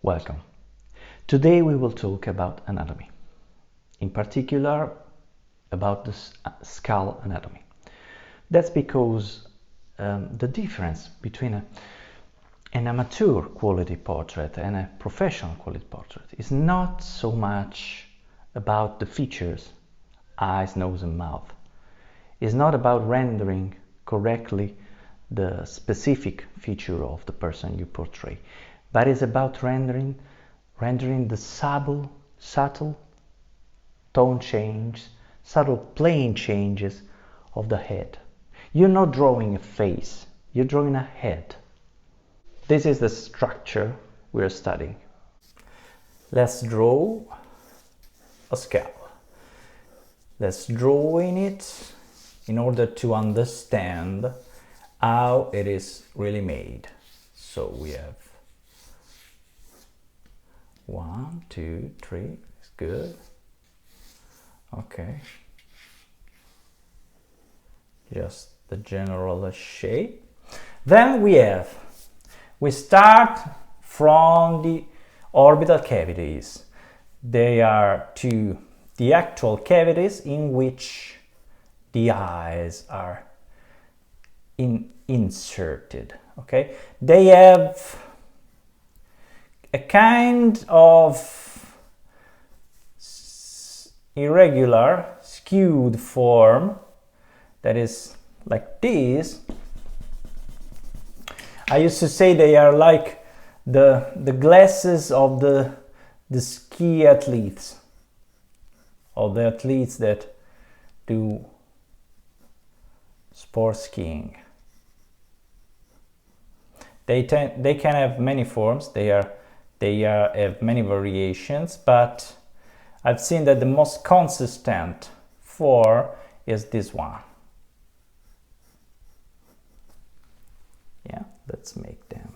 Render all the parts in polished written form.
Welcome. Today we will talk about anatomy, in particular about the skull anatomy. That's because the difference between an amateur quality portrait and a professional quality portrait is not so much about the features, eyes, nose and mouth. It's not about rendering correctly the specific feature of the person you portray, but it's about rendering the subtle tone change, subtle plane changes of the head. You're not drawing a face, you're drawing a head. This is the structure we're studying. Let's draw a skull. Let's draw in it in order to understand how it is really made. So we have 1, 2, 3, it's good. Okay. Just the general shape. Then we start from the orbital cavities. They are the actual cavities in which the eyes are inserted. Okay, they have a kind of irregular, skewed form that is like this. I used to say they are like the glasses of the ski athletes, or the athletes that do sport skiing. They can have many forms. They have many variations, but I've seen that the most consistent form is this one. Yeah, let's make them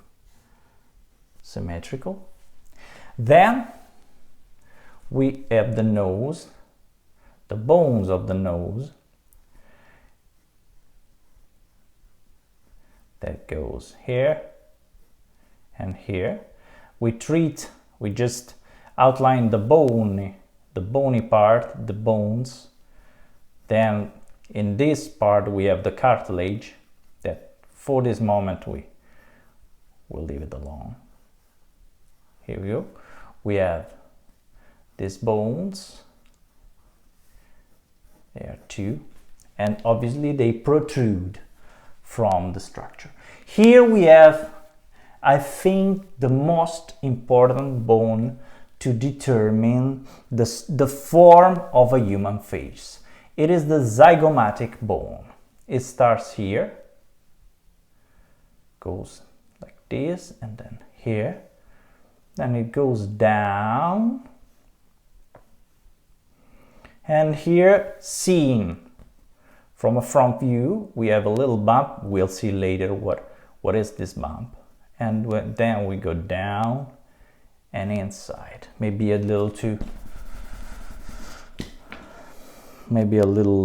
symmetrical. Then we have the nose, the bones of the nose. That goes here and here. We just outline the bony part, the bones. Then in this part we have the cartilage that for this moment we will leave it alone. Here we go. We have these bones. There are two, and obviously they protrude from the structure. Here we have, I think, the most important bone to determine the form of a human face. It is the zygomatic bone. It starts here, goes like this, and then here. Then it goes down. And here, seen from a front view, we have a little bump. We'll see later what is this bump. And then we go down and inside. Maybe a little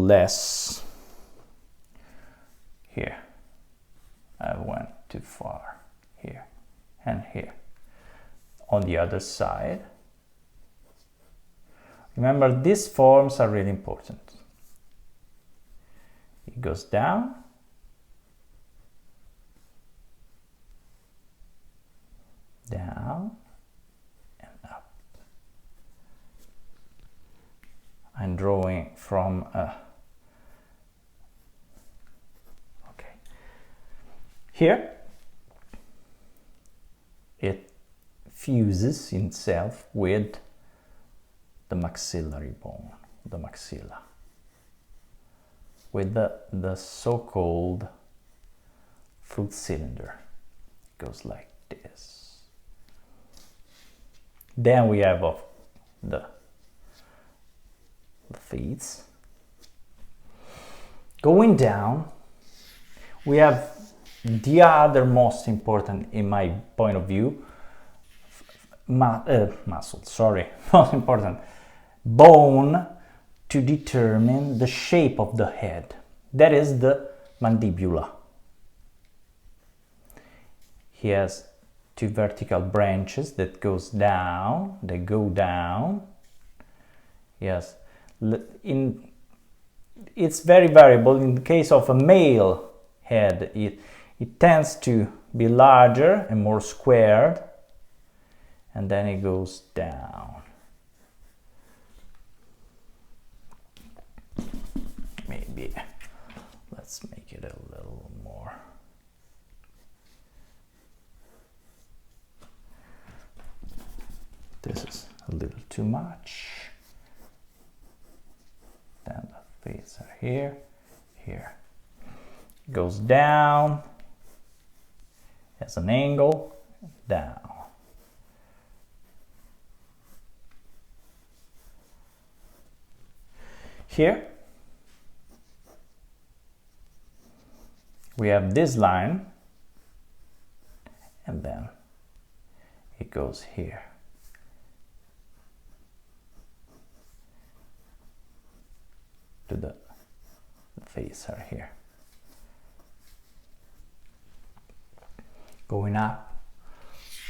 less here. I went too far here and here. On the other side. Remember, these forms are really important. It goes down, down, and up. I'm drawing from okay. Here, it fuses itself with the maxillary bone, the maxilla, with the so-called fruit cylinder. It goes like this. Then we have the feet. Going down, we have the other most important, in my point of view, muscle, sorry, most important bone to determine the shape of the head. That is the mandibula. He has two vertical branches that goes down, they go down. Yes, it's very variable. In the case of a male head, it tends to be larger and more squared, and then it goes down. Maybe let's make it a little more. This is a little too much. Then the face are here, here. It goes down, has an angle, down. Here we have this line, and then it goes here. To the face are here. Going up,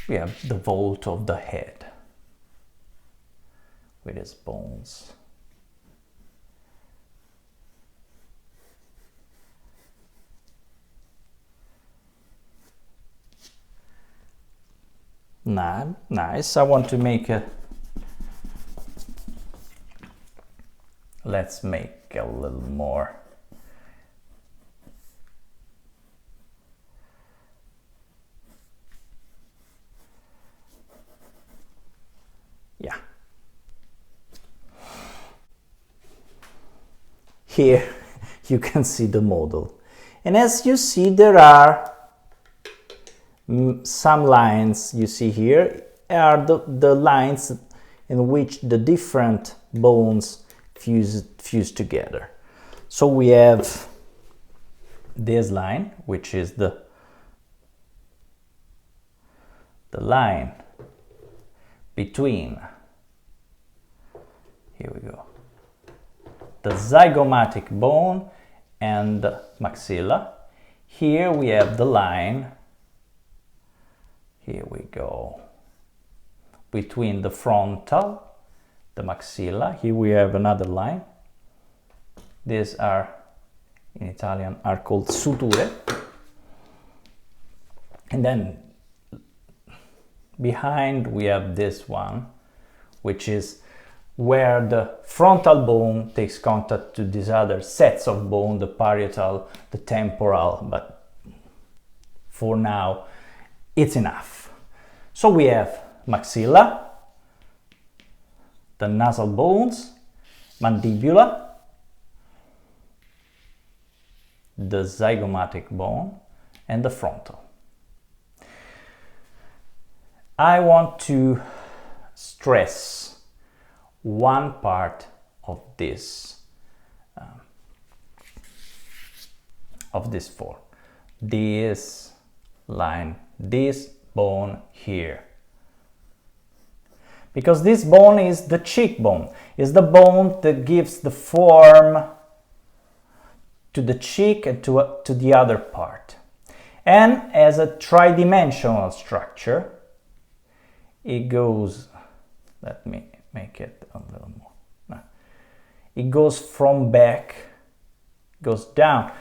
we have the vault of the head with its bones. Nice. I want to make a. Let's make a little more. Yeah. Here you can see the model. And as you see, there are some lines you see here are the lines in which the different bones fuse together. So we have this line, which is the line between, here we go, the zygomatic bone and the maxilla. Here we have the line, here we go, between the frontal, the maxilla. Here we have another line. These are, in Italian, are called suture. And then behind we have this one, which is where the frontal bone takes contact to these other sets of bone, the parietal, the temporal, but for now it's enough. So we have maxilla, the nasal bones, mandibula, the zygomatic bone, and the frontal. I want to stress one part of this form. This line, this bone here. Because this bone is the cheekbone, is the bone that gives the form to the cheek and to the other part. And as a tridimensional structure, it goes, let me make it a little more. No. It goes from back, goes down.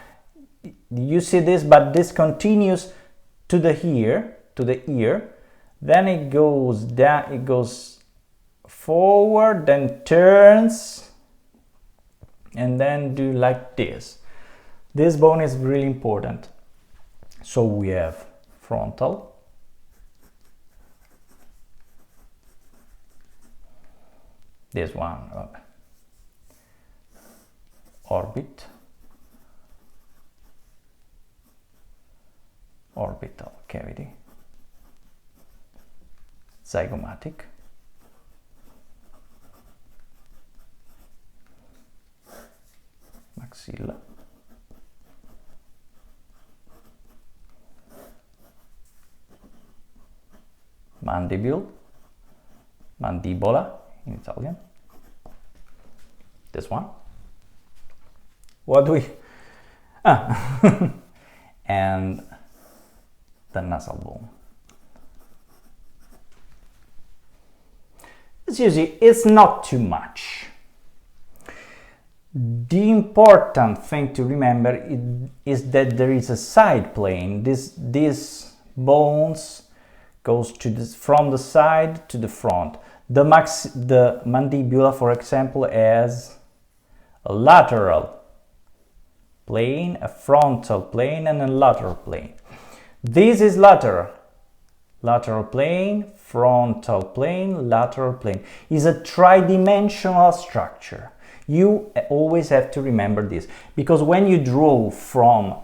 You see this, but this continues to the ear, then it goes down, it goes forward, then turns, and then do like this. This bone is really important. So we have frontal, this one, orbit, orbital cavity, zygomatic, maxilla, mandibule, mandibola in Italian, this one. What do we, and the nasal bone. As you see, it's not too much. The important thing to remember is that there is a side plane. These bones goes from the side to the front. The mandibula, for example, has a lateral plane, a frontal plane, and a lateral plane. This is lateral plane, frontal plane, lateral plane. It's a tridimensional structure. You always have to remember this, because when you draw a frontal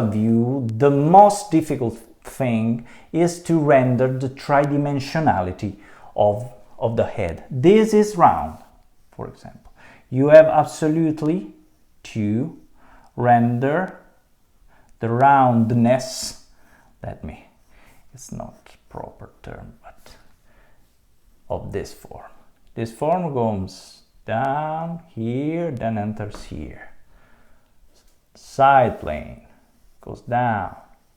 view, the most difficult thing is to render the tridimensionality of the head. This is round, for example. You have absolutely to render the roundness, it's not a proper term, but of this form. This form goes down here, then enters here. Side plane goes down,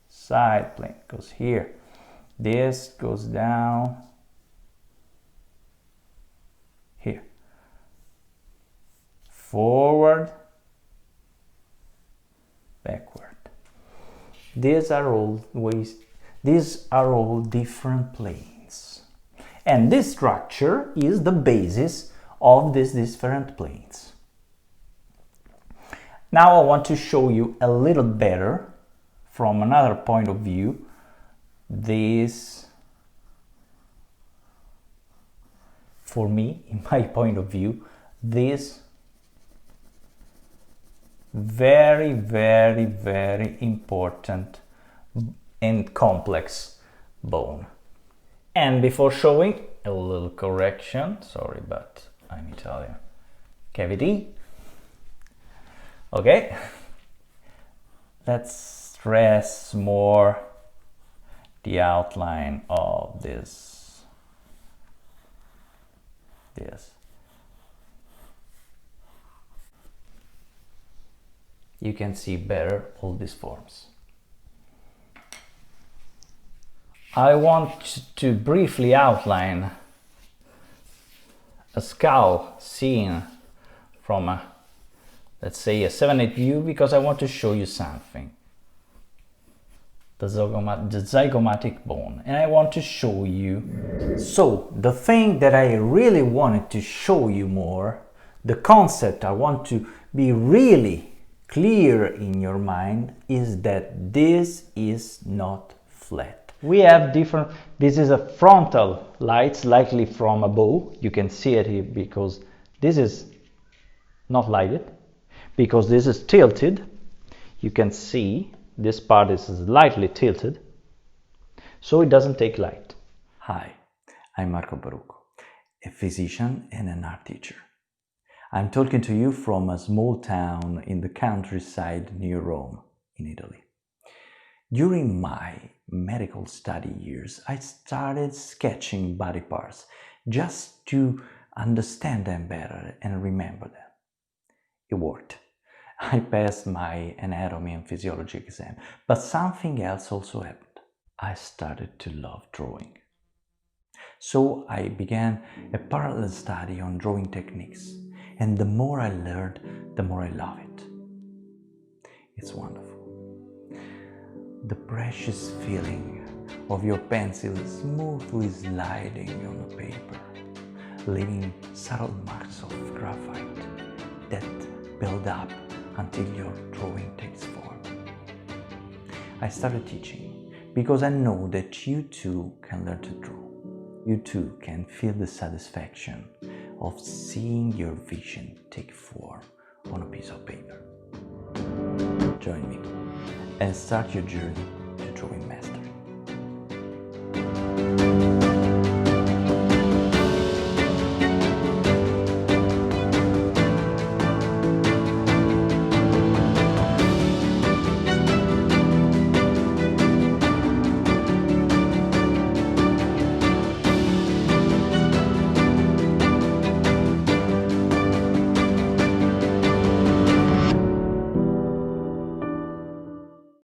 side plane goes here. This goes down here. Forward, backward. These are all different planes. And this structure is the basis of these different planes. Now I want to show you a little better, from another point of view, this, for me, in my point of view, this very, very, very important and complex bone. And before showing, a little correction, sorry, but I'm Italian. Cavity. Okay, let's stress more the outline of this. You can see better all these forms. I want to briefly outline a skull seen from a, let's say, a 7-8 view, because I want to show you something. The zygomatic bone, and I want to show you. So the thing that I really wanted to show you more, the concept I want to be really clear in your mind, is that this is not flat. We have different, this is a frontal light, slightly from above. You can see it here because this is not lighted, because this is tilted. You can see this part is slightly tilted, so it doesn't take light. Hi, I'm Marco Barucco, a physician and an art teacher. I'm talking to you from a small town in the countryside near Rome, in Italy. During my medical study years, I started sketching body parts just to understand them better and remember them. It worked. I passed my anatomy and physiology exam, but something else also happened. I started to love drawing. So I began a parallel study on drawing techniques, and the more I learned, the more I love it. It's wonderful. The precious feeling of your pencil smoothly sliding on the paper, leaving subtle marks of graphite that build up until your drawing takes form. I started teaching because I know that you too can learn to draw. You too can feel the satisfaction of seeing your vision take form on a piece of paper. Join me and start your journey